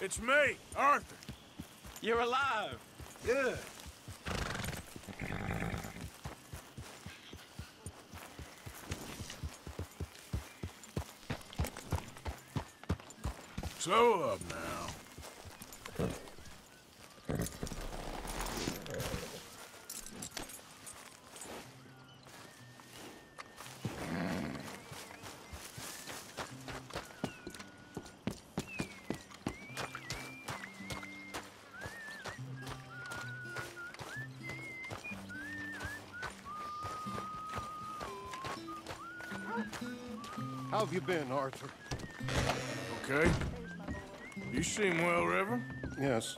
It's me, Arthur. You're alive. Good. Slow up now. How have you been, Arthur? Okay. You seem well, Reverend. Yes.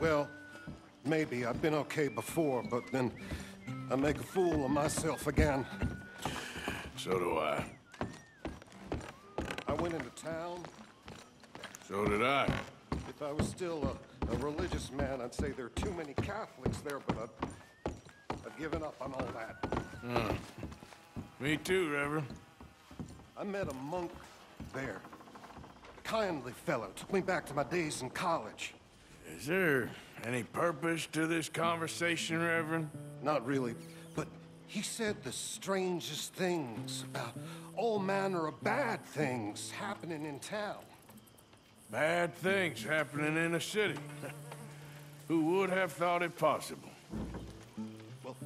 Well, maybe. I've been okay before, but then I make a fool of myself again. So do I. I went into town. So did I. If I was still a religious man, I'd say there are too many Catholics there, but I've given up on all that. Me too, Reverend. I met a monk there. A kindly fellow. Took me back to my days in college. Is there any purpose to this conversation, Reverend? Not really, but he said the strangest things about all manner of bad things happening in town. Bad things happening in a city. Who would have thought it possible? Well,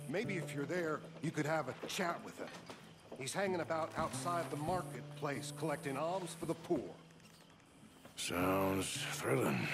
maybe if you're there, you could have a chat with him. He's hanging about outside the marketplace, collecting alms for the poor. Sounds thrilling.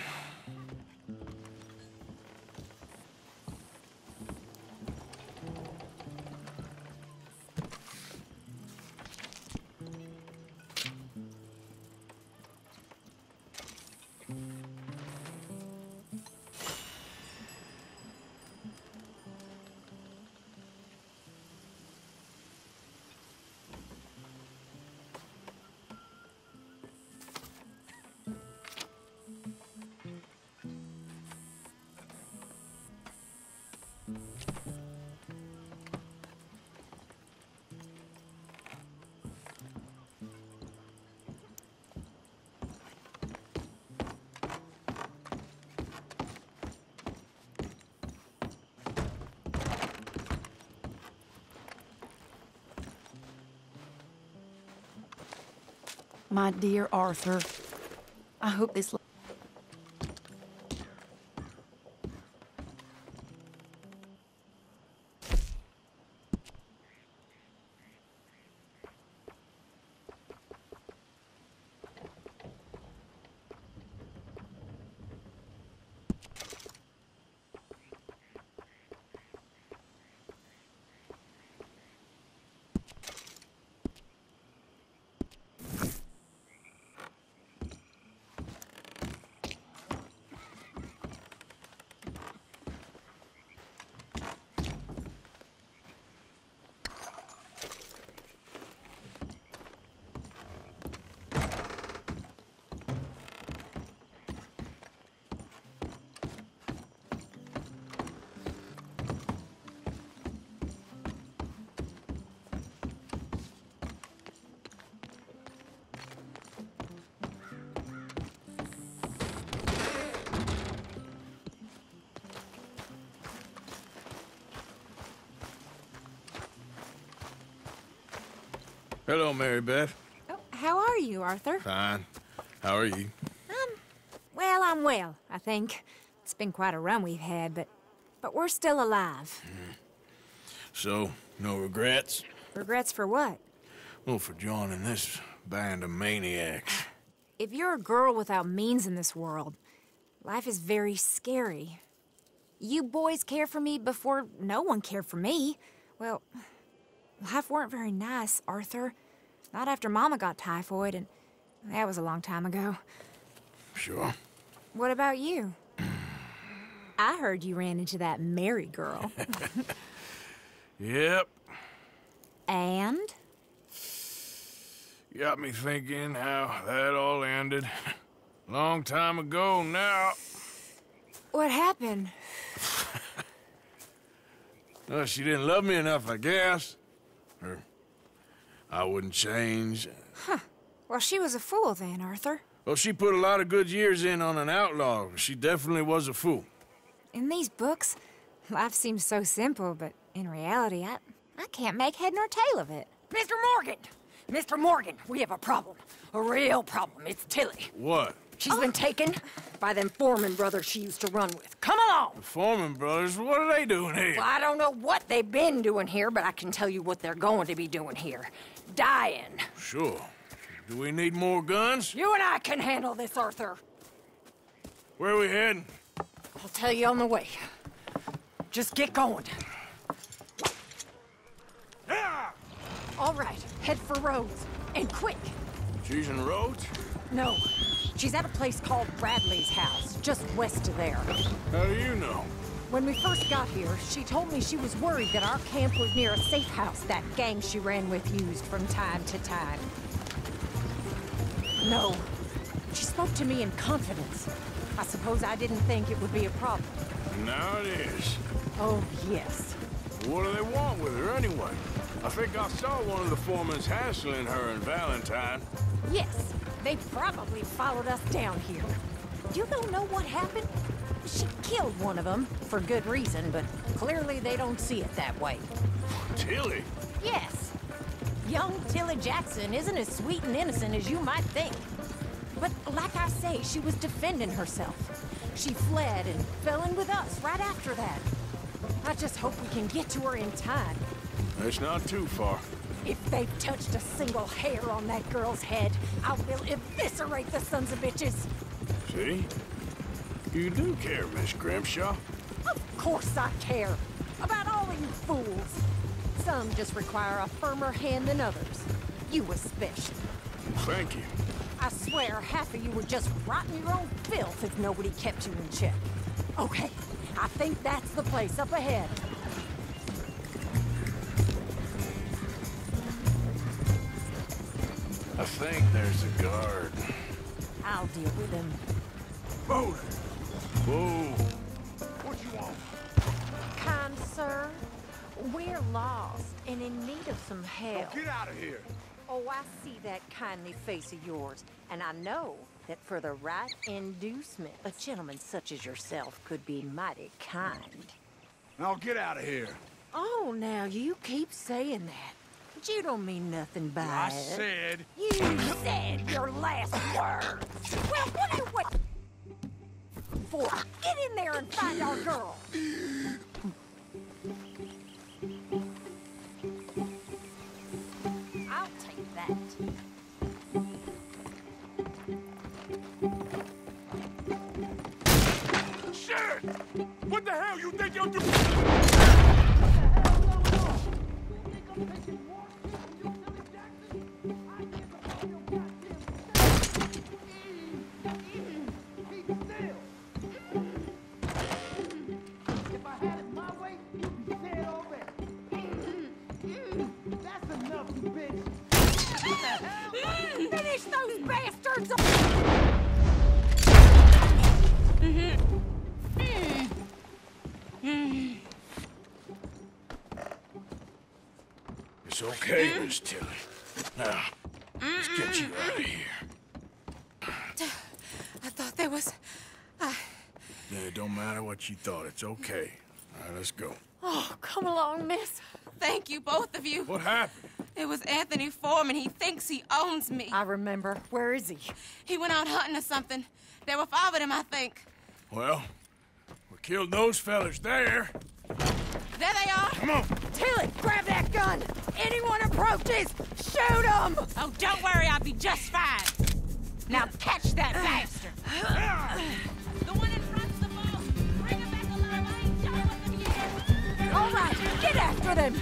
My dear Arthur, I hope this... Hello, Mary Beth. Oh, how are you, Arthur? Fine. How are you? Well, I'm well, I think. It's been quite a run we've had, but we're still alive. So, no regrets? Regrets for what? Well, for joining this band of maniacs. If you're a girl without means in this world, life is very scary. You boys cared for me before no one cared for me. Well, life weren't very nice, Arthur. Not after Mama got typhoid, and that was a long time ago. Sure. What about you? I heard you ran into that Mary girl. Yep. And? Got me thinking how that all ended. Long time ago now. What happened? Well, she didn't love me enough, I guess. Or I wouldn't change. Well, she was a fool then, Arthur. Well, she put a lot of good years in on an outlaw. She definitely was a fool. In these books, life seems so simple, but in reality, I can't make head nor tail of it. Mr. Morgan! Mr. Morgan, we have a problem. A real problem. It's Tilly. What? She's been taken by them Foreman brothers she used to run with. Come along! The Foreman brothers, what are they doing here? Well, I don't know what they've been doing here, but I can tell you what they're going to be doing here. Dying. Sure. Do we need more guns? You and I can handle this, Arthur. Where are we heading? I'll tell you on the way. Just get going. All right, head for Rhodes. And quick. She's in Rhodes? No, she's at a place called Bradley's house, just west of there. How do you know? When we first got here, she told me she was worried that our camp was near a safe house that gang she ran with used from time to time. No, she spoke to me in confidence. I suppose I didn't think it would be a problem. Now it is. Oh, yes. What do they want with her anyway? I think I saw one of the foremans hassling her and Valentine. Yes, they probably followed us down here. You don't know what happened? She killed one of them, for good reason, but clearly they don't see it that way. Tilly? Yes. Young Tilly Jackson isn't as sweet and innocent as you might think. But like I say, she was defending herself. She fled and fell in with us right after that. I just hope we can get to her in time. It's not too far. If they've touched a single hair on that girl's head, I will eviscerate the sons of bitches. See? You do care, Miss Grimshaw. Of course I care. About all of you fools. Some just require a firmer hand than others. You especially. Thank you. I swear half of you would just rot in your own filth if nobody kept you in check. Okay, I think that's the place up ahead. I think there's a guard. I'll deal with him. Move! Whoa! What you want? Kind sir, we're lost and in need of some help. Get out of here! Oh, I see that kindly face of yours, and I know that for the right inducement, a gentleman such as yourself could be mighty kind. Now get out of here. Oh, now you keep saying that. But you don't mean nothing by I it. said... You said your last words. Well, what are you waiting for? Get in there and find our girl. I'll take that. Shit! What the hell you think you're doing? Finish those bastards! It's okay, Miss Tilly. Now, let's get you out of here. I thought there was... Yeah, it don't matter what you thought. It's okay. All right, let's go. Oh, come along, miss. Thank you, both of you. What happened? It was Anthony Foreman. He thinks he owns me. I remember. Where is he? He went out hunting or something. There were 5 of them, I think. Well, we killed those fellas there. There they are. Come on. Tilly, grab that gun! Anyone approaches, shoot them! Oh, don't worry. I'll be just fine. Now catch that bastard! The one in front's the boss. Bring him back alive. I ain't shot nothing yet. All right, get after them!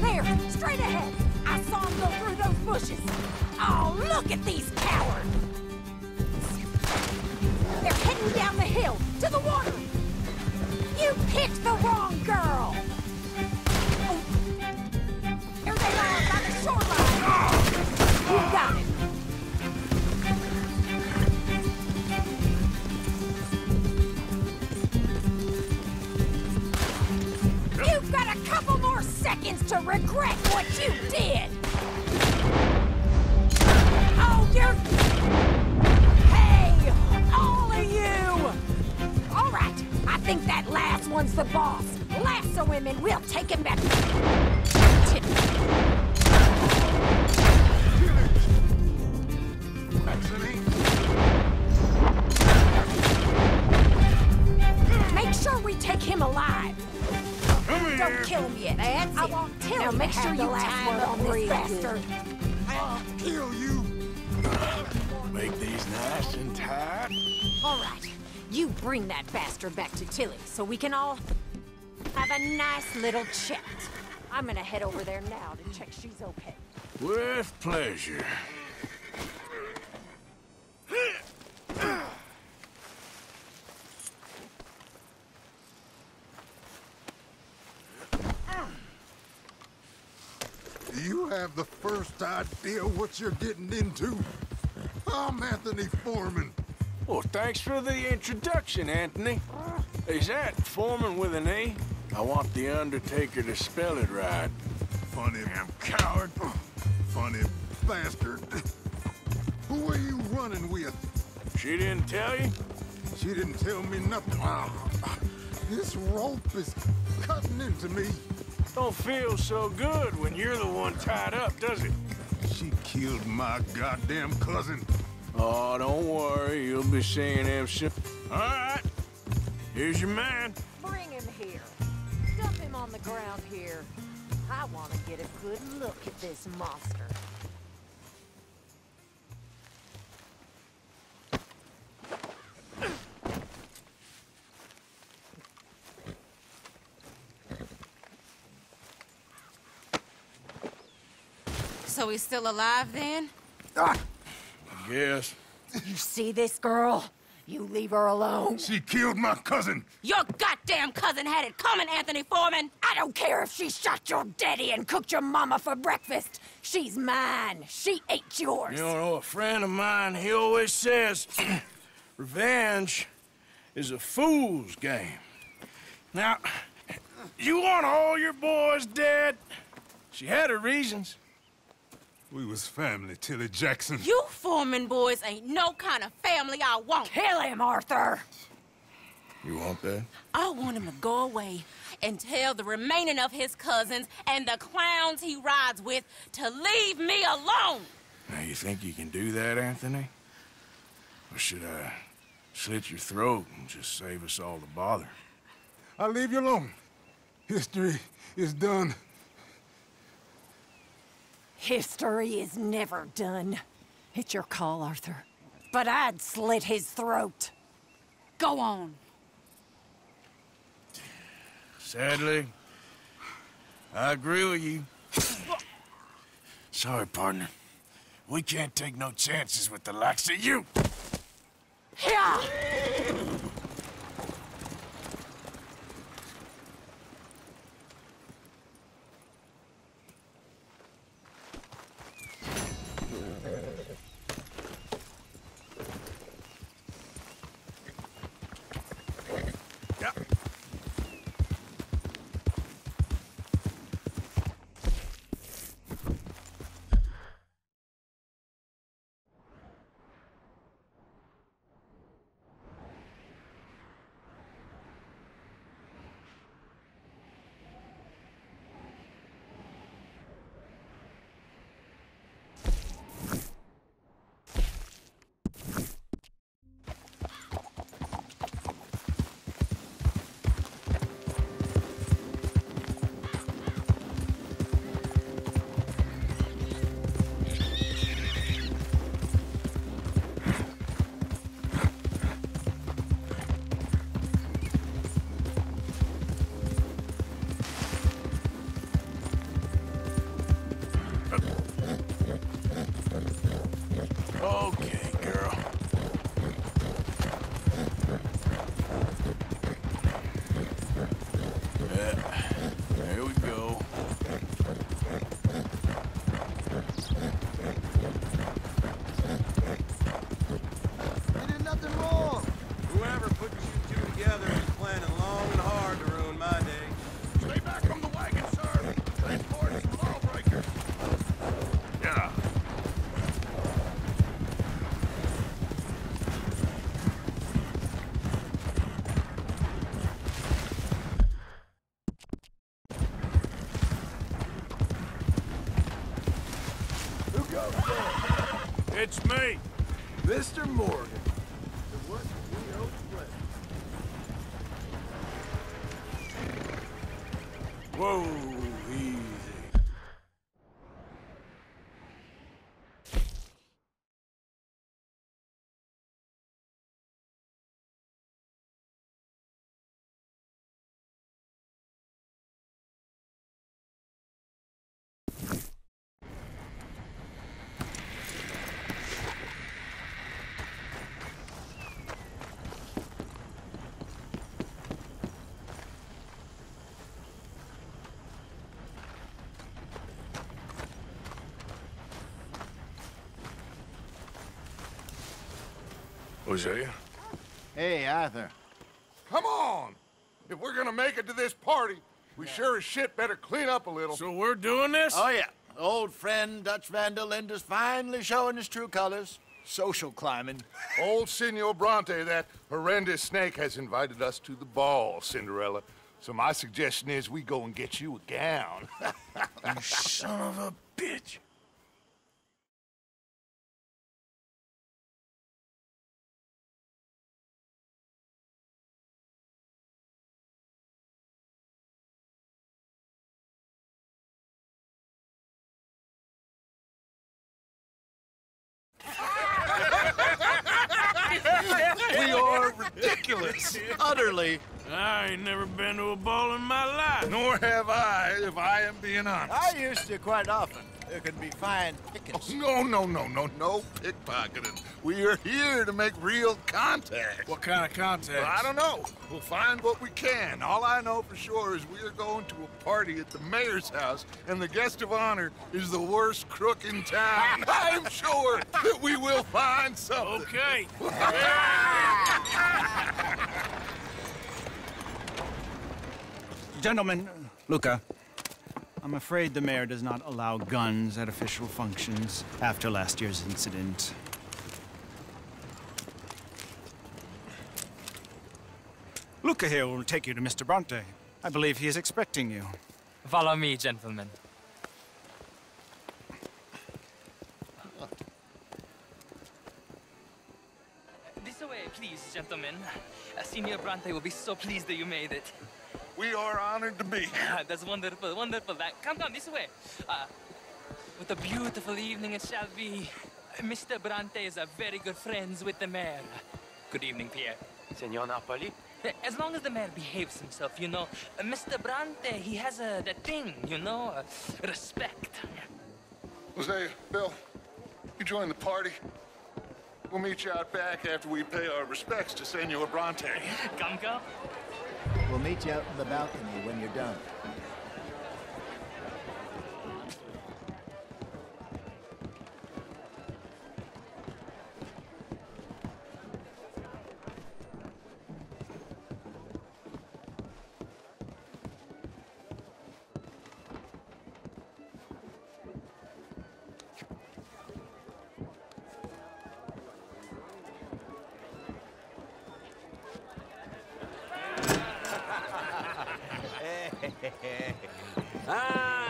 There, straight ahead! I saw him go through those bushes! Oh, look at these cowards! They're heading down the hill, to the water! You picked the wrong girl! Oh. There they are, by the shoreline! You got it! You've got a couple more seconds to regret what you did! one's the boss. Lasso him and we'll take him back. Make sure we take him alive. Don't kill him yet. That's I won't tell now. Make sure you tie him on this bastard. I'll kill you. Make these nice and tight. All right, you bring that bastard back to Tilly so we can all have a nice little chat. I'm gonna head over there now to check she's okay. With pleasure. Do you have the first idea what you're getting into? I'm Anthony Foreman. Well, thanks for the introduction, Anthony. Is that Foreman with an E? I want the Undertaker to spell it right. Funny damn coward. Funny bastard. Who are you running with? She didn't tell you? She didn't tell me nothing. This rope is cutting into me. Don't feel so good when you're the one tied up, does it? She killed my goddamn cousin. Oh, don't worry. You'll be seeing him soon. All right. Here's your man. Bring him here. Dump him on the ground here. I want to get a good look at this monster. So he's still alive then? Yes. You see this girl? You leave her alone. She killed my cousin. Your goddamn cousin had it coming, Anthony Foreman! I don't care if she shot your daddy and cooked your mama for breakfast. She's mine. She ate yours. You know, a friend of mine, he always says, revenge is a fool's game. Now, you want all your boys dead? She had her reasons. We was family, Tilly Jackson. You Foreman boys ain't no kind of family I want. Kill him, Arthur. You want that? I want him to go away and tell the remaining of his cousins and the clowns he rides with to leave me alone. Now, you think you can do that, Anthony? Or should I slit your throat and just save us all the bother? I'll leave you alone. History is done. History is never done. It's your call, Arthur. But I'd slit his throat. Go on. Sadly, I agree with you. Sorry, partner. We can't take no chances with the likes of you. Yeah! It's me, Mr. Morgan. The what we owe pledge. Whoa, easy. Hosea? Hey, Arthur. Come on! If we're gonna make it to this party, we sure as shit better clean up a little. So we're doing this? Oh, yeah. Old friend Dutch Van der Linde is finally showing his true colors. Social climbing. Old Senor Bronte, that horrendous snake, has invited us to the ball, Cinderella. So my suggestion is we go and get you a gown. You son of a bitch. We are ridiculous. Utterly. I ain't never been to a ball in my life. Nor have I, if I am being honest. I used to quite often. There could be fine pickings. No pickpocketing. We are here to make real contact. What kind of contact? Well, I don't know. We'll find what we can. All I know for sure is we are going to a party at the mayor's house, and the guest of honor is the worst crook in town. I'm sure that we will find something. Okay. Gentlemen, Luca, I'm afraid the mayor does not allow guns at official functions after last year's incident. Luca here will take you to Mr. Bronte. I believe he is expecting you. Follow me, gentlemen. This way, please, gentlemen. Senor Bronte will be so pleased that you made it. We are honored to be here. That's wonderful, wonderful. Come this way. What a beautiful evening it shall be. Mr. Bronte is very good friends with the mayor. Good evening, Pierre. Senor Napoli? As long as the mayor behaves himself, you know. Mr. Bronte, he has that thing, you know, respect. Hosea, Bill, you join the party. We'll meet you out back after we pay our respects to Senor Bronte. Come. We'll meet you out in the balcony when you're done.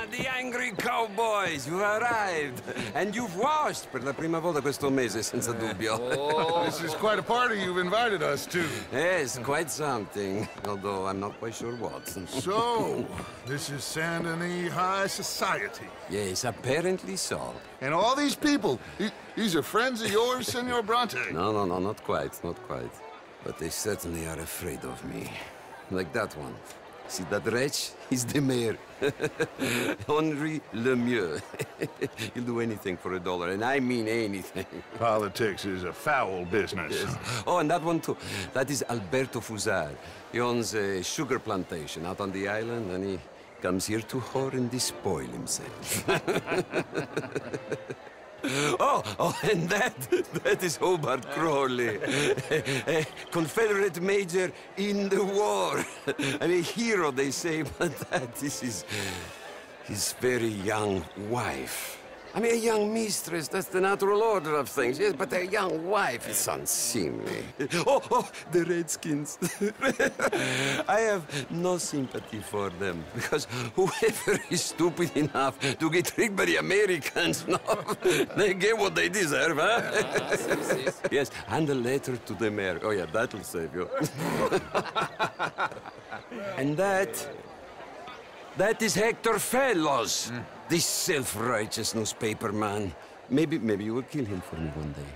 The angry cowboys, you arrived. And you've washed per la prima volta questo mese, senza dubbio. This is quite a party you've invited us to. Yes, quite something. Although I'm not quite sure what. So, this is Saint Denis High Society. Yes, apparently so. And all these people, these are friends of yours, Senor Bronte? No, not quite. But they certainly are afraid of me. Like that one. See that wretch? He's the mayor. Henri Lemieux. He'll do anything for $1, and I mean anything. Politics is a foul business. Yes. Oh, and that one too. That is Alberto Fusar. He owns a sugar plantation out on the island, and he comes here to whore and despoil himself. Oh, and that is Hobart Crawley, a Confederate major in the war, and a hero, they say, but that is his very young wife. I mean, a young mistress, that's the natural order of things, yes, but a young wife is unseemly. Oh, the Redskins. I have no sympathy for them, because whoever is stupid enough to get tricked by the Americans, no, they get what they deserve, huh? Yes, and a letter to the mayor. Oh, yeah, that'll save you. And that is Hector Fellows. This self-righteous newspaper man. Maybe you will kill him for me one day.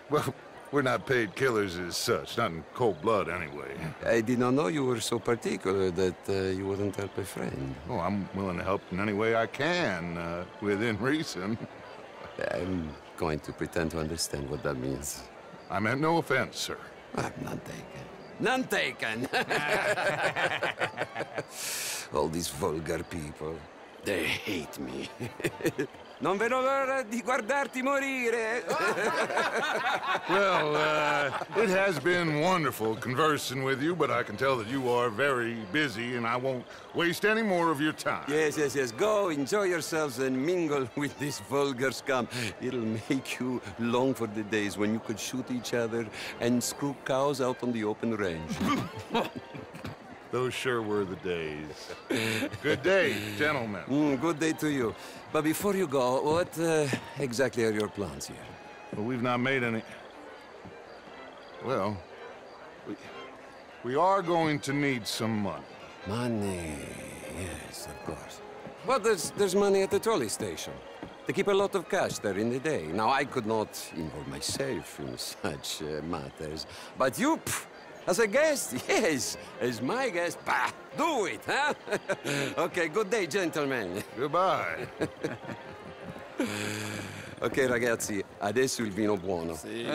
Well, we're not paid killers as such, not in cold blood anyway. I did not know you were so particular that you wouldn't help a friend. Oh, I'm willing to help in any way I can, within reason. I'm going to pretend to understand what that means. I meant no offense, sir. None taken. None taken! All these vulgar people, they hate me. Non vedo l'ora di guardarti morire. Well, it has been wonderful conversing with you, but I can tell that you are very busy, and I won't waste any more of your time. Yes. Go, enjoy yourselves, and mingle with this vulgar scum. It'll make you long for the days when you could shoot each other and screw cows out on the open range. Those sure were the days. Good day, gentlemen. Good day to you. But before you go, what exactly are your plans here? Well, we've not made any... Well, we are going to need some money. Money, yes, of course. But there's money at the trolley station. They keep a lot of cash there in the day. Now, I could not involve myself in such matters. But you... As a guest, yes. As my guest, bah, do it, huh? Okay, good day, gentlemen. Goodbye. Ok, ragazzi, adesso il vino buono. Sì.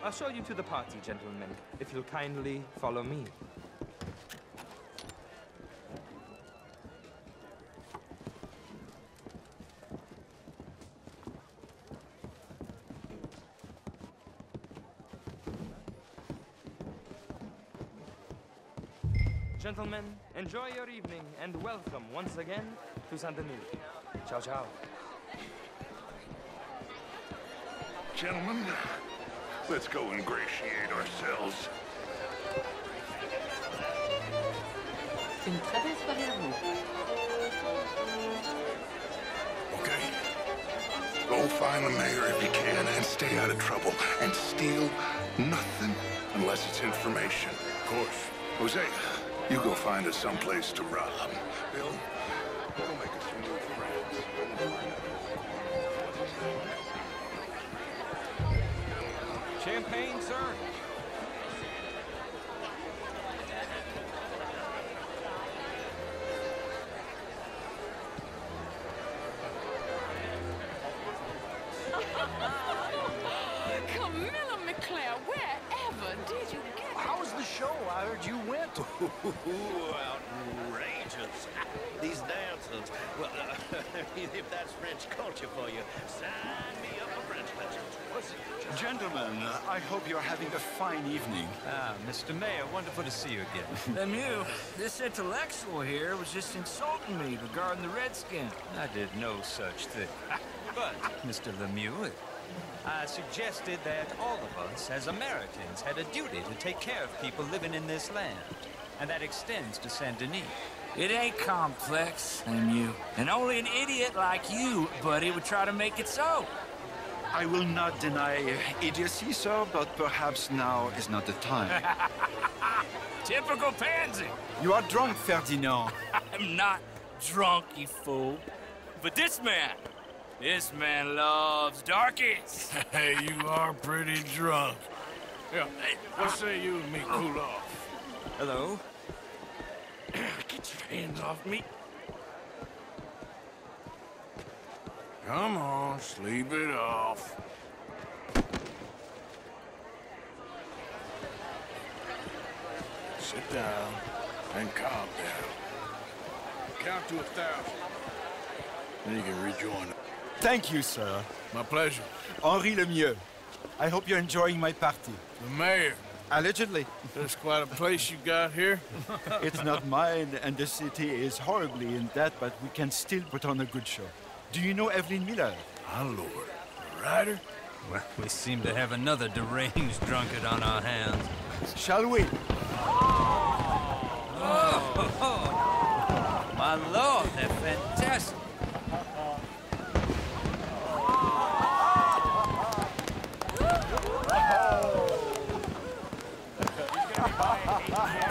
I'll show you to the party, gentlemen, if you'll kindly follow me. Gentlemen, enjoy your evening and welcome once again to Saint-Denis. Ciao, ciao. Gentlemen, let's go ingratiate ourselves. Une très belle soirée à vous. Okay. Go find the mayor if you can and stay out of trouble. And steal nothing unless it's information. Of course. Jose, you go find us someplace to rob. Bill, go make us some new friends. Champagne, sir? Camilla McClare, wherever did you get? How was the show? I heard you went. Outrageous. These dancers. Well, if that's French culture for you, sign me up for French lessons. Gentlemen, I hope you're having a fine evening. Ah, Mr. Mayor, wonderful to see you again. Lemieux, this intellectual here was just insulting me regarding the Redskins. I did no such thing. But, Mr. Lemieux, I suggested that all of us, as Americans, had a duty to take care of people living in this land. And that extends to Saint-Denis. It ain't complex, Lemieux. And only an idiot like you, buddy, would try to make it so. I will not deny idiocy, sir, but perhaps now is not the time. Typical pansy. You are drunk, Ferdinand. I'm not drunk, you fool. But this man loves darkies. Hey, you are pretty drunk. Yeah, hey, what say you and me cool off? Hello? Get your hands off me. Come on, sleep it off. Sit down and calm down. Count to 1,000. Then you can rejoin. Thank you, sir. My pleasure. Henri Lemieux. I hope you're enjoying my party. The mayor. Allegedly. That's quite a place you got here. It's not mine, and the city is horribly in debt, but we can still put on a good show. Do you know Evelyn Miller? My lord. The writer? Well, we seem to have another deranged drunkard on our hands. Shall we? Oh, my lord, they're fantastic.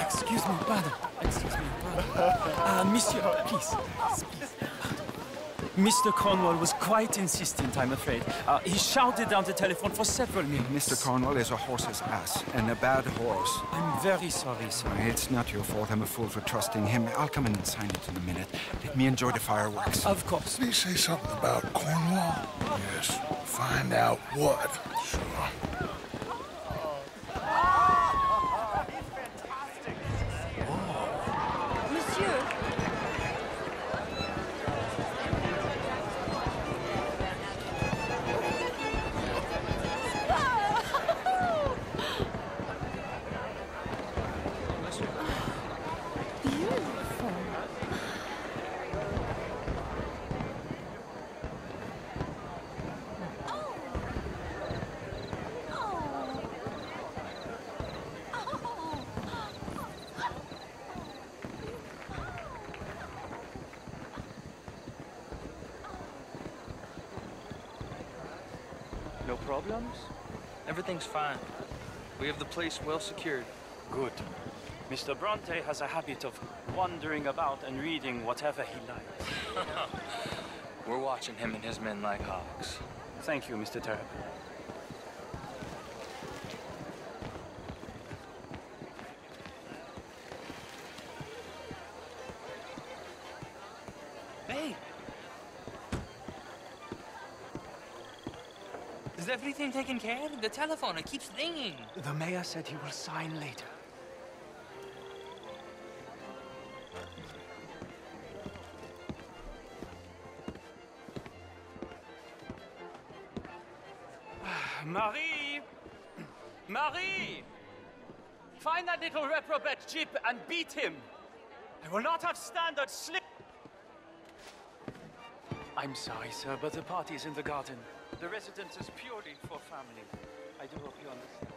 Excuse me, pardon. Excuse me, pardon. Monsieur, please. Please. Mr. Cornwall was quite insistent, I'm afraid. He shouted down the telephone for several minutes. Mr. Cornwall is a horse's ass, and a bad horse. I'm very sorry, sir. It's not your fault. I'm a fool for trusting him. I'll come in and sign it in a minute. Let me enjoy the fireworks. Of course. Did he say something about Cornwall? Yes. Find out what. Sure. No problems? Everything's fine. We have the place well secured. Good. Mr. Bronte has a habit of wandering about and reading whatever he likes. We're watching him and his men like hawks. Thank you, Mr. Terrapin. Hey! Is everything taken care of? The telephone, it keeps ringing. The mayor said he will sign later. Marie! Marie! Find that little reprobate Jip and beat him! I will not have standard slip. I'm sorry, sir, but the party is in the garden. The residence is purely for family. I do hope you understand.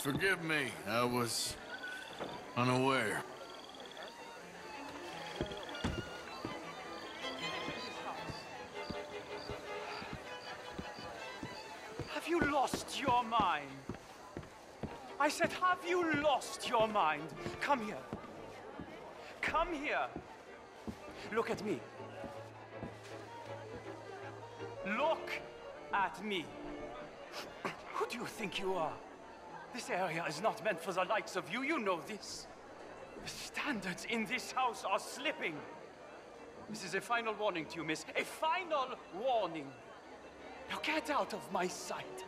Forgive me. I was unaware. Have you lost your mind? I said, have you lost your mind? Come here. Come here. Look at me. Look at me. Who do you think you are? This area is not meant for the likes of you. You know this. The standards in this house are slipping. This is a final warning to you, miss. A final warning. Now get out of my sight.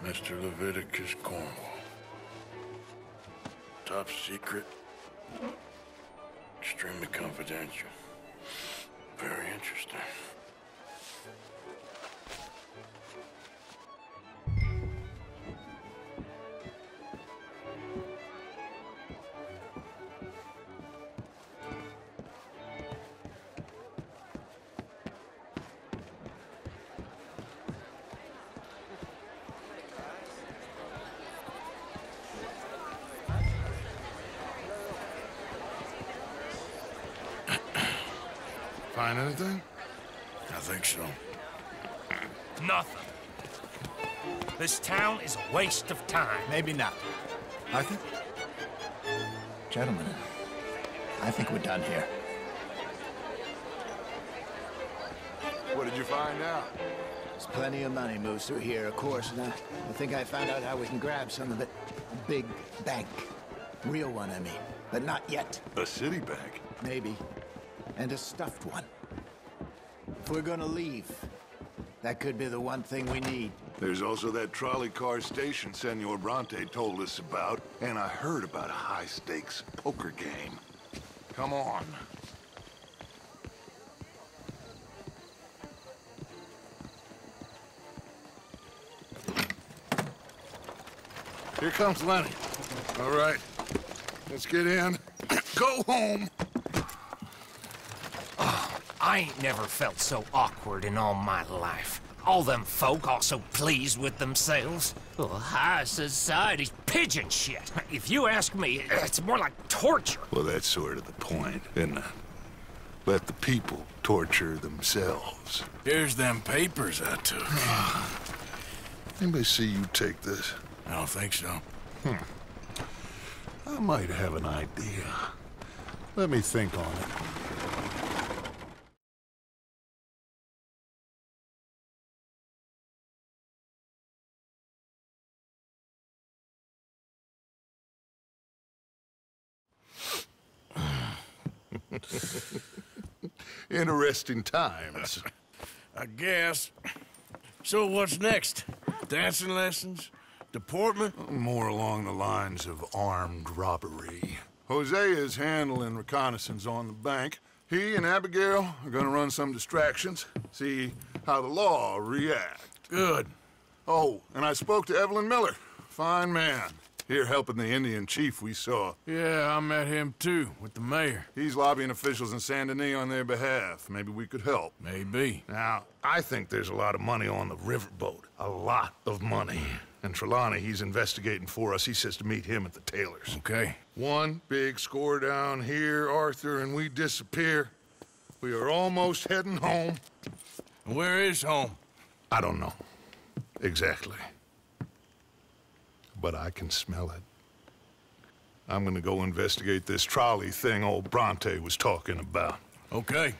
Mr. Leviticus Cornwall. Top secret. Extremely confidential. Very interesting. find anything? I think so. Nothing. This town is a waste of time. Maybe not. Arthur? Gentlemen, I think we're done here. What did you find out? There's plenty of money moves through here, of course, and I think I found out how we can grab some of it. A big bank. Real one, I mean. But not yet. A city bank? Maybe. And a stuffed one. If we're gonna leave, that could be the one thing we need. There's also that trolley car station Senor Bronte told us about, and I heard about a high-stakes poker game. Come on. Here comes Lenny. All right, let's get in. Go home. Oh, I ain't never felt so awkward in all my life. All them folk all so pleased with themselves. Oh, high society's pigeon shit. If you ask me, it's more like torture. Well, that's sort of the point, isn't it? Let the people torture themselves. Here's them papers I took. Anybody see you take this? I don't think so. I might have an idea. Let me think on it. Interesting times. I guess. So what's next? Dancing lessons? Deportment? More along the lines of armed robbery. Hosea is handling reconnaissance on the bank. He and Abigail are gonna run some distractions, see how the law react. Good. Oh, and I spoke to Evelyn Miller. Fine man. Here helping the Indian chief we saw. Yeah, I met him too, with the mayor. He's lobbying officials in Saint Denis on their behalf. Maybe we could help. Maybe. Now, I think there's a lot of money on the riverboat. A lot of money. And Trelawney, he's investigating for us. He says to meet him at the Taylor's. Okay. One big score down here, Arthur, and we disappear. We are almost heading home. Where is home? I don't know. Exactly. But I can smell it. I'm gonna go investigate this trolley thing old Bronte was talking about. Okay.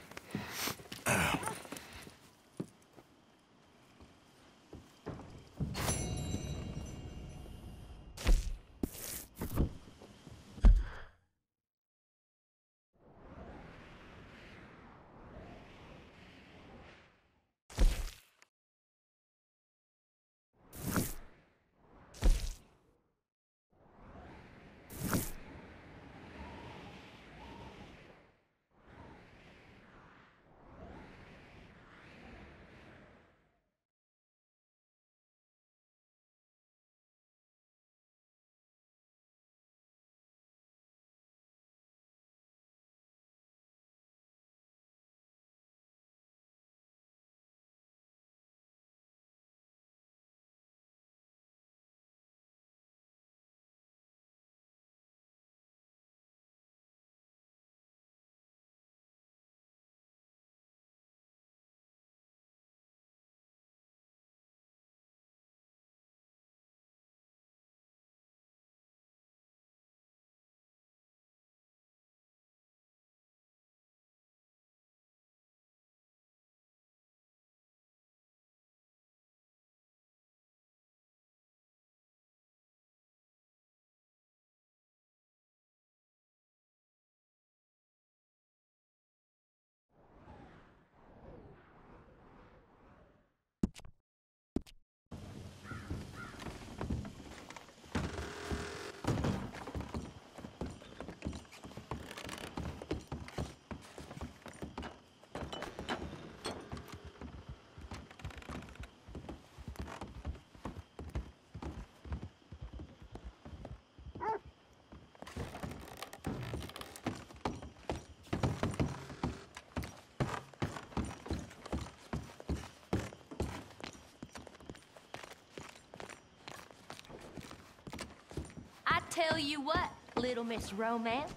I tell you what, Little Miss Romance,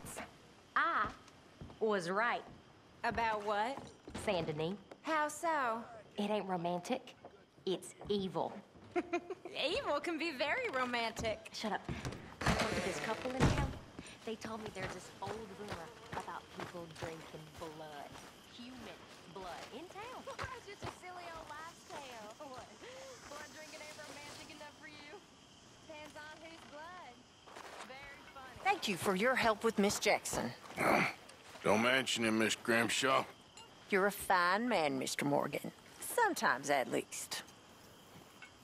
I was right. About what? Saint Denis. How so? It ain't romantic. It's evil. Evil can be very romantic. Shut up. I talked to this couple in town. They told me there's this old rumor about people drinking blood. Human blood. In town. It's just a silly old wives' tale. What? Blood drinking ain't romantic enough for you? Depends on whose blood. Very funny. Thank you for your help with Miss Jackson. Don't mention him, Miss Grimshaw. You're a fine man, Mr. Morgan. Sometimes, at least.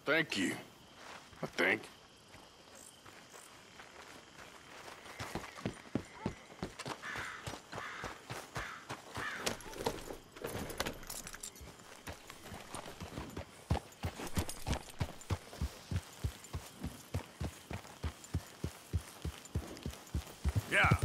Thank you, I think. Yeah.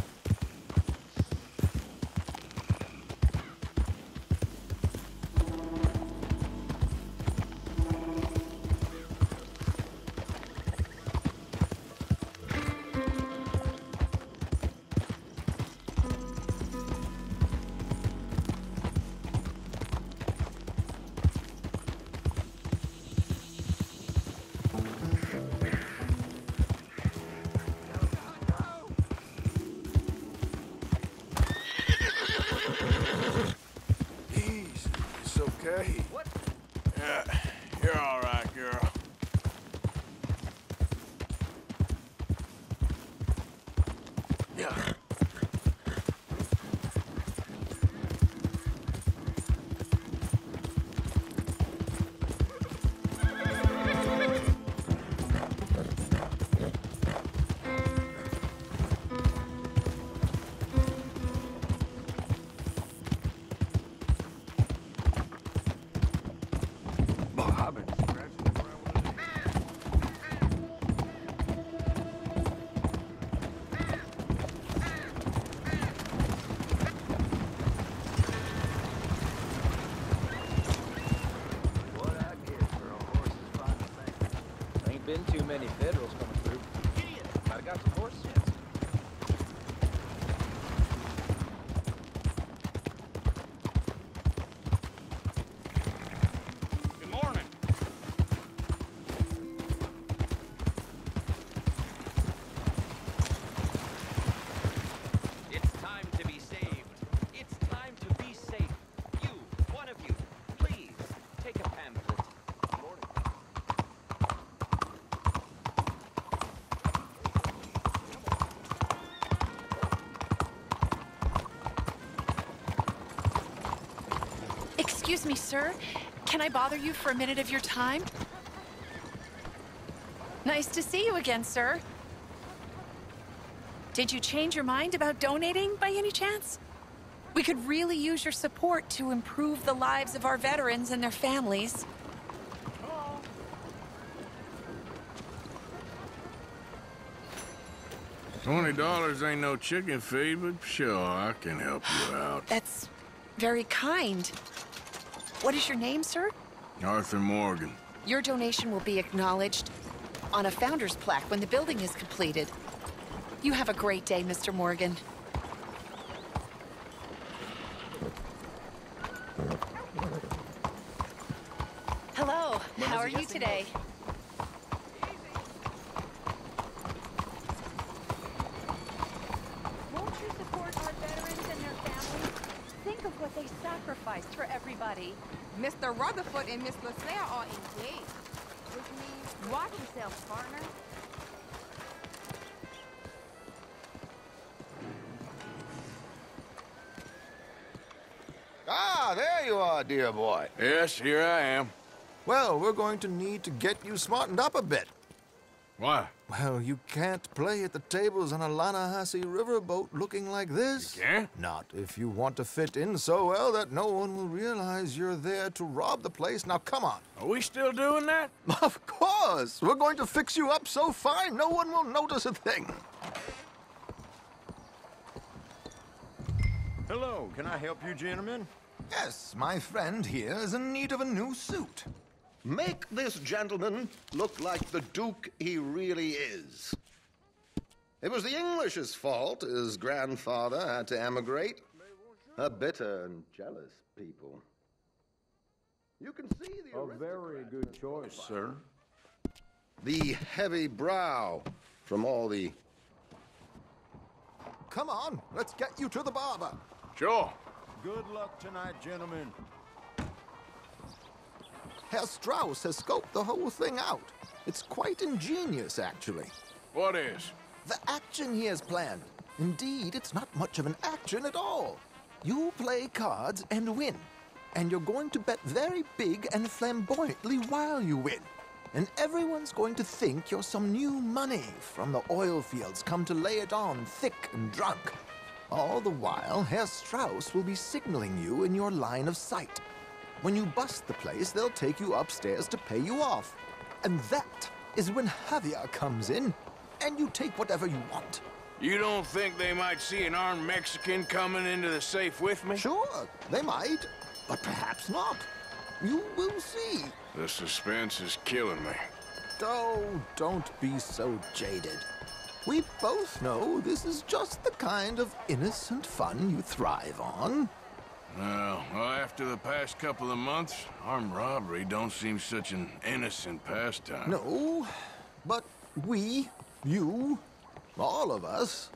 Okay. What? Yeah, you're all right, girl. Yeah. Been too many Federals coming through. Might have got some horse sense. Good morning. It's time to be saved. It's time to be safe. You, one of you, please take a pamphlet. Excuse me, sir. Can I bother you for a minute of your time? Nice to see you again, sir. Did you change your mind about donating by any chance? We could really use your support to improve the lives of our veterans and their families. $20 ain't no chicken feed, but sure, I can help you out. That's very kind. What is your name, sir? Arthur Morgan. Your donation will be acknowledged on a founder's plaque when the building is completed. You have a great day, Mr. Morgan. Hello, how are you today? Won't you support our veterans and their families? Think of what they sacrificed for everybody. Mr. Rutherford and Miss LaSalle are engaged. Which means watch yourself, partner. Ah, there you are, dear boy. Yes, here I am. Well, we're going to need to get you smartened up a bit. Why? Well, you can't play at the tables on a Lannahechee riverboat looking like this. You can't? Not if you want to fit in so well that no one will realize you're there to rob the place. Now, come on. Are we still doing that? Of course. We're going to fix you up so fine no one will notice a thing. Hello, can I help you, gentlemen? Yes, my friend here is in need of a new suit. Make this gentleman look like the Duke he really is. It was the English's fault his grandfather had to emigrate. A bitter and jealous people. You can see the A very good choice, sir. The heavy brow from all the... Come on, let's get you to the barber. Sure. Good luck tonight, gentlemen. Herr Strauss has scoped the whole thing out. It's quite ingenious, actually. What is? The action he has planned. Indeed, it's not much of an action at all. You play cards and win. And you're going to bet very big and flamboyantly while you win. And everyone's going to think you're some new money from the oil fields come to lay it on thick and drunk. All the while, Herr Strauss will be signaling you in your line of sight. When you bust the place, they'll take you upstairs to pay you off. And that is when Javier comes in, and you take whatever you want. You don't think they might see an armed Mexican coming into the safe with me? Sure, they might, but perhaps not. You will see. The suspense is killing me. Oh, don't be so jaded. We both know this is just the kind of innocent fun you thrive on. Well, after the past couple of months, armed robbery don't seem such an innocent pastime. No, but we, you, all of us,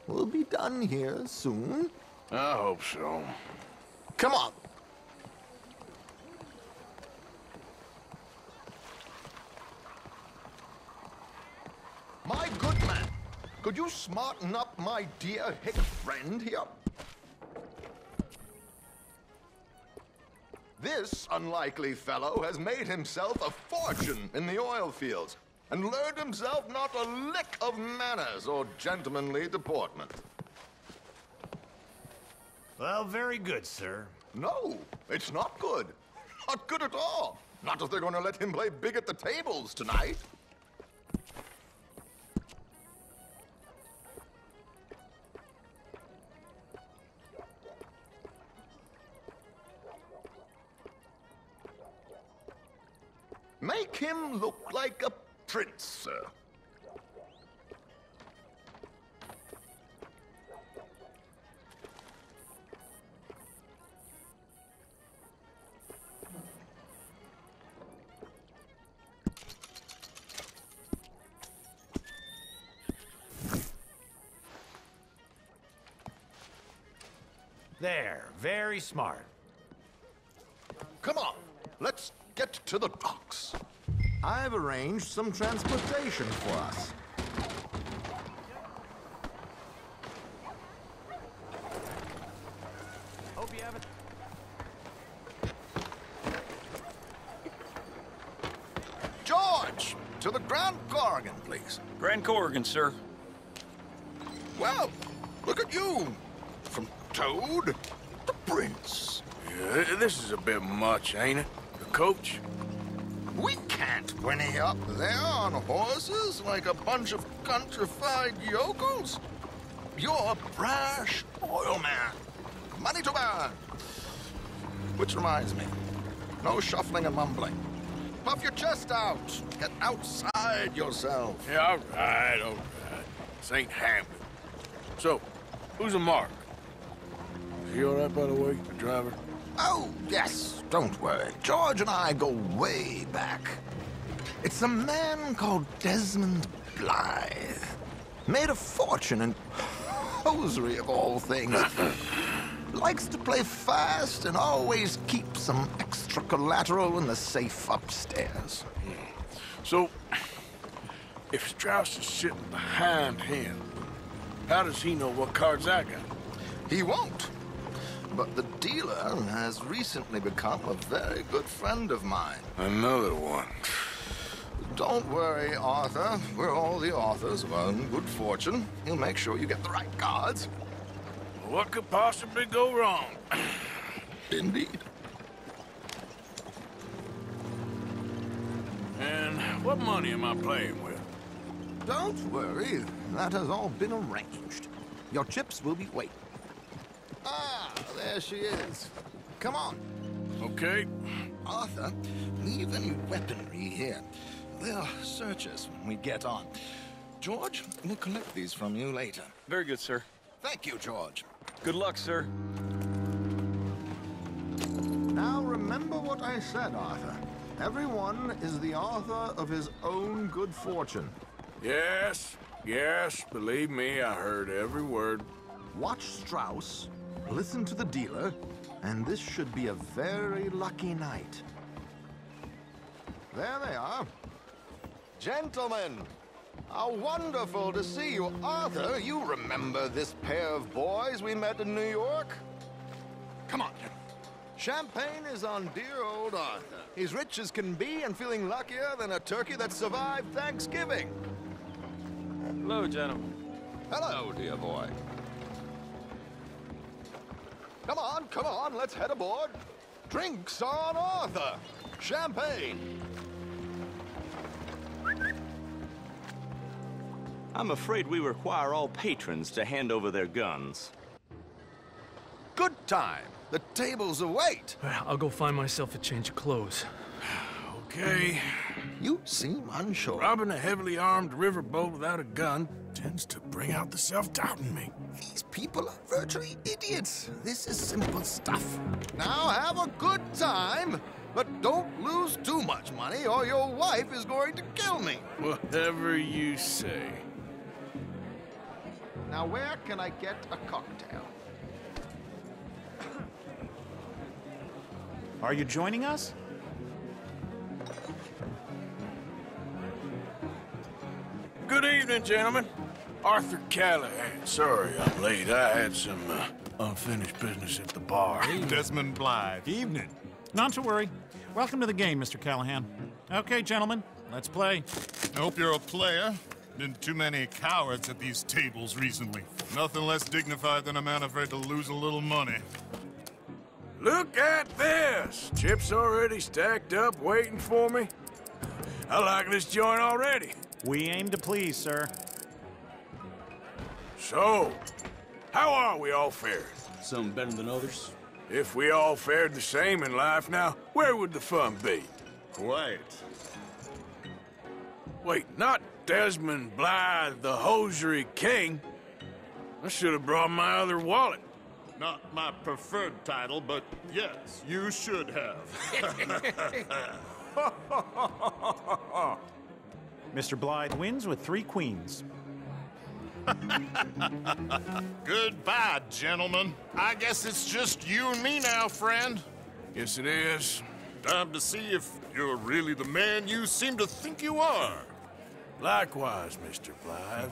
will be done here soon. I hope so. Come on. My good man, could you smarten up my dear hick friend here? This unlikely fellow has made himself a fortune in the oil fields and learned himself not a lick of manners or gentlemanly deportment. Well, very good, sir. No, it's not good. Not good at all. Not if they're going to let him play big at the tables tonight. Make him look like a prince, sir. There, very smart. Come on, let's get to the docks. I've arranged some transportation for us. Hope you haven't... George, to the Grand Corrigan, please. Grand Corrigan, sir. Well, look at you. From Toad to Prince. Yeah, this is a bit much, ain't it? The coach? We can't whinny up there on horses like a bunch of countrified yokels. You're a brash oil man. Money to burn. Which reminds me, no shuffling and mumbling. Puff your chest out. Get outside yourself. Yeah, all right. This ain't Hamlet. So, who's a Mark? Is he all right, by the way, the driver? Oh, yes, don't worry. George and I go way back. It's a man called Desmond Blythe. Made a fortune in hosiery of all things. Likes to play fast and always keeps some extra collateral in the safe upstairs. So, if Strauss is sitting behind him, how does he know what cards I got? He won't. But the dealer has recently become a very good friend of mine. Another one. Don't worry, Arthur. We're all the authors of our good fortune. He'll make sure you get the right cards. What could possibly go wrong? Indeed. And what money am I playing with? Don't worry. That has all been arranged. Your chips will be waiting. Ah, there she is. Come on. Okay. Arthur, leave any weaponry here. They'll search us when we get on. George, we'll collect these from you later. Very good, sir. Thank you, George. Good luck, sir. Now remember what I said, Arthur. Everyone is the author of his own good fortune. Yes, believe me, I heard every word. Watch Strauss, listen to the dealer, and this should be a very lucky night. There they are. Gentlemen, how wonderful to see you. Arthur, you remember this pair of boys we met in New York? Come on. Champagne is on dear old Arthur. He's rich as can be and feeling luckier than a turkey that survived Thanksgiving. Hello, gentlemen. Hello, dear boy. Come on, let's head aboard. Drinks on Arthur. Champagne. I'm afraid we require all patrons to hand over their guns. Good time. The tables await. I'll go find myself a change of clothes. Okay. You seem unsure. Robbing a heavily armed riverboat without a gun tends to bring out the self-doubt in me. These people are virtually idiots. This is simple stuff. Now have a good time, but don't lose too much money or your wife is going to kill me. Whatever you say. Now where can I get a cocktail? Are you joining us? Good evening, gentlemen. Arthur Callahan. Sorry I'm late. I had some unfinished business at the bar. Desmond Blythe. Evening. Not to worry. Welcome to the game, Mr. Callahan. Okay, gentlemen, let's play. I hope you're a player. Been too many cowards at these tables recently. Nothing less dignified than a man afraid to lose a little money. Look at this! Chips already stacked up, waiting for me. I like this joint already. We aim to please, sir. So, how are we all fared? Some better than others. If we all fared the same in life now, where would the fun be? Quiet. Wait, not Desmond Blythe, the hosiery king. I should have brought my other wallet. Not my preferred title, but yes, you should have. Mr. Blythe wins with 3 queens. Goodbye, gentlemen. I guess it's just you and me now, friend. Yes, it is. Time to see if you're really the man you seem to think you are. Likewise, Mr. Blythe.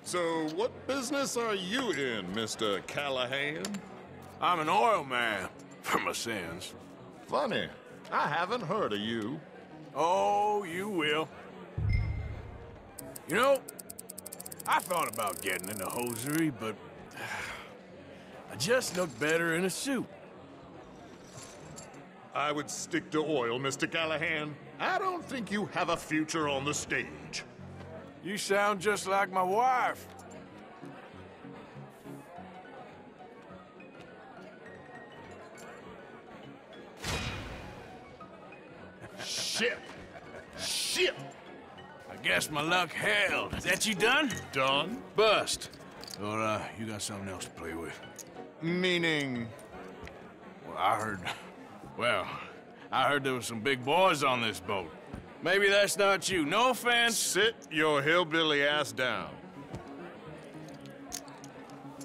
So, what business are you in, Mr. Callahan? I'm an oil man, for my sins. Funny, I haven't heard of you. Oh, you will. You know, I thought about getting into hosiery, but I just look better in a suit. I would stick to oil, Mr. Callahan. I don't think you have a future on the stage. You sound just like my wife. Shit! Shit! I guess my luck held. Is that you done? Done? Bust. Or, you got something else to play with? Meaning? Well, I heard there was some big boys on this boat. Maybe that's not you. No offense. Sit your hillbilly ass down.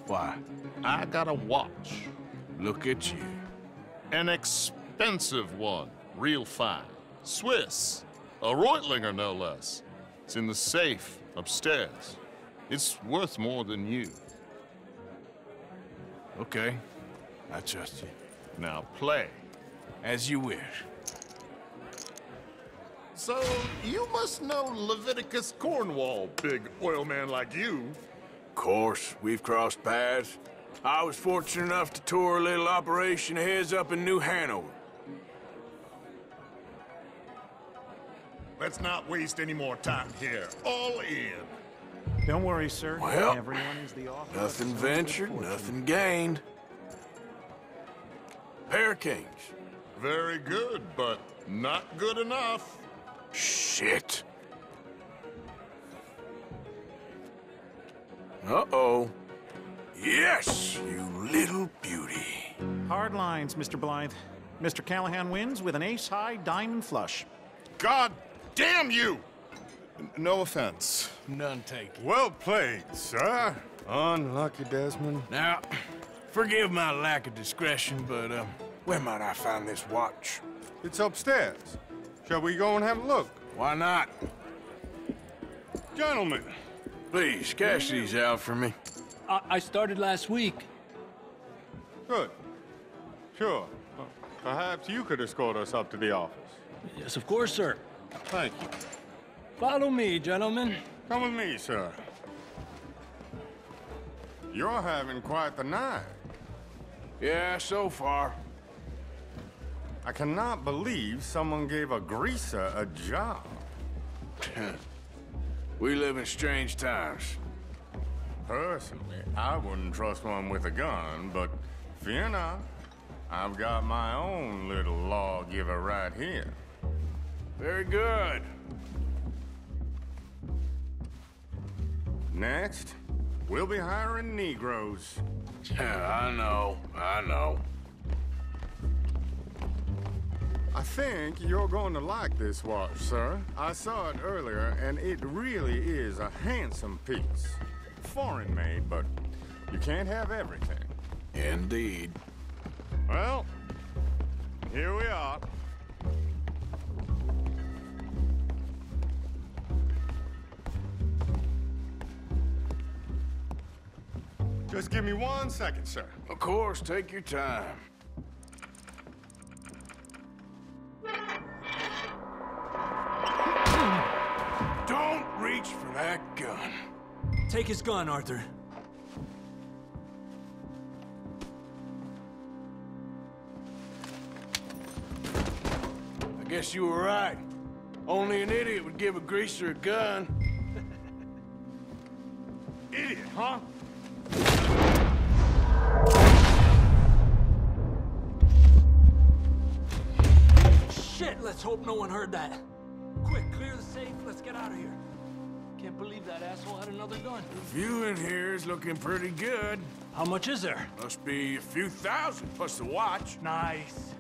Why? I got a watch. Look at you. An expensive one. Real fine. Swiss. A Reutlinger, no less. It's in the safe upstairs. It's worth more than you. Okay. I trust you. Now play. As you wish. So, you must know Leviticus Cornwall, big oil man like you. Of course, we've crossed paths. I was fortunate enough to tour a little operation of his up in New Hanover. Let's not waste any more time here. All in. Don't worry, sir. Well, everyone is the author. Nothing ventured, nothing gained. Pair kings. Very good, but not good enough. Shit. Uh-oh. Yes, you little beauty. Hard lines, Mr. Blythe. Mr. Callahan wins with an ace-high diamond flush. God damn you! No offense. None taken. Well played, sir. Unlucky, Desmond. Now, forgive my lack of discretion, but, where might I find this watch? It's upstairs. Shall we go and have a look? Why not? Gentlemen. Please, cash these out for me. I started last week. Good. Sure. Perhaps you could escort us up to the office. Yes, of course, sir. Thank you. Follow me, gentlemen. Come with me, sir. You're having quite the night. Yeah, so far. I cannot believe someone gave a greaser a job. We live in strange times. Personally, I wouldn't trust one with a gun, but fear not. I've got my own little lawgiver right here. Very good. Next, we'll be hiring Negroes. I know. I think you're going to like this watch, sir. I saw it earlier, and it really is a handsome piece. Foreign made, but you can't have everything. Indeed. Well, here we are. Just give me 1 second, sir. Of course, take your time. Don't reach for that gun. Take his gun, Arthur. I guess you were right. Only an idiot would give a greaser a gun. Idiot, huh? Shit, let's hope no one heard that. Quick, clear the safe, let's get out of here. Can't believe that asshole had another gun. The view in here is looking pretty good. How much is there? Must be a few thousand, plus the watch. Nice.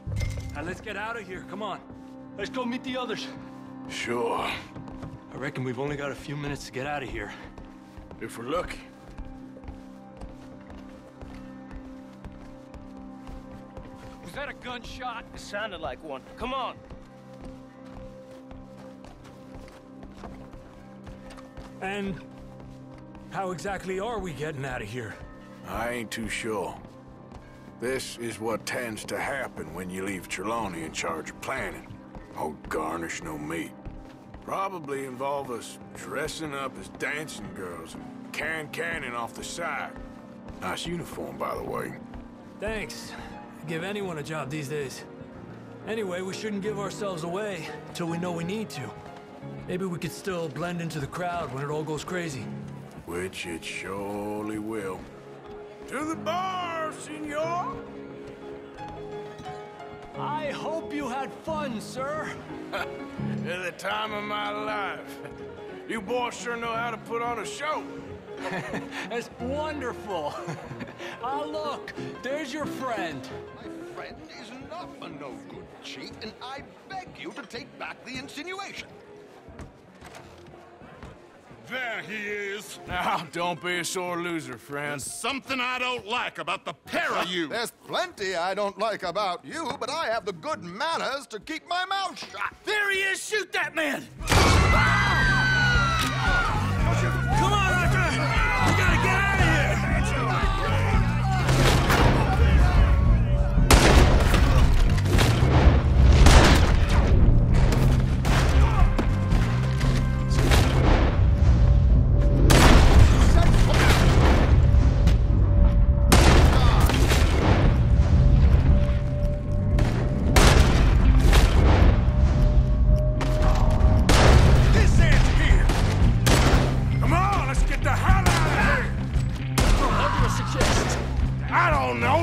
Now let's get out of here, come on. Let's go meet the others. Sure. I reckon we've only got a few minutes to get out of here. If we're lucky. Was that a gunshot? It sounded like one. Come on. And how exactly are we getting out of here? I ain't too sure. This is what tends to happen when you leave Trelawney in charge of planning. Oh, garnish no meat. Probably involve us dressing up as dancing girls and canning off the side. Nice uniform, by the way. Thanks. Give anyone a job these days. Anyway, we shouldn't give ourselves away till we know we need to. Maybe we could still blend into the crowd when it all goes crazy. Which it surely will. To the bar, senor! I hope you had fun, sir. At the time of my life. You boys sure know how to put on a show. That's wonderful. Ah, look, there's your friend. My friend is not a no-good cheat, and I beg you to take back the insinuation. There he is. Now, don't be a sore loser, friend. There's something I don't like about the pair of you. There's plenty I don't like about you, but I have the good manners to keep my mouth shut. There he is! Shoot that man! Come on, Arthur! We gotta get out of here!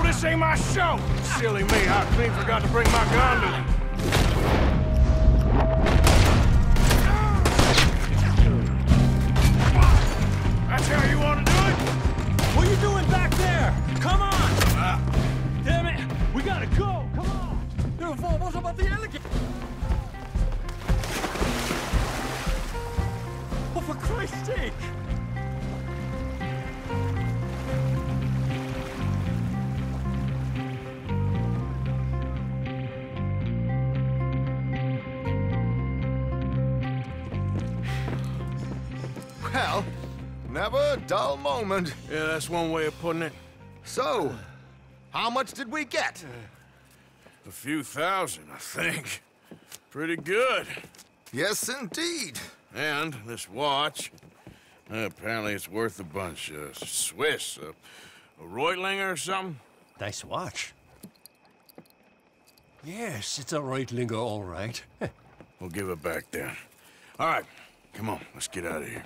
This ain't my show! Silly me, I clean forgot to bring my gun to me. That's how you want to do it? What are you doing back there? Come on! Damn it! We Well, never a dull moment. Yeah, that's one way of putting it. So, how much did we get? A few thousand, I think. Pretty good. Yes, indeed. And this watch, apparently it's worth a bunch. Swiss, a Reutlinger or something? Nice watch. Yes, it's a Reutlinger, all right. We'll give it back then. All right, come on, let's get out of here.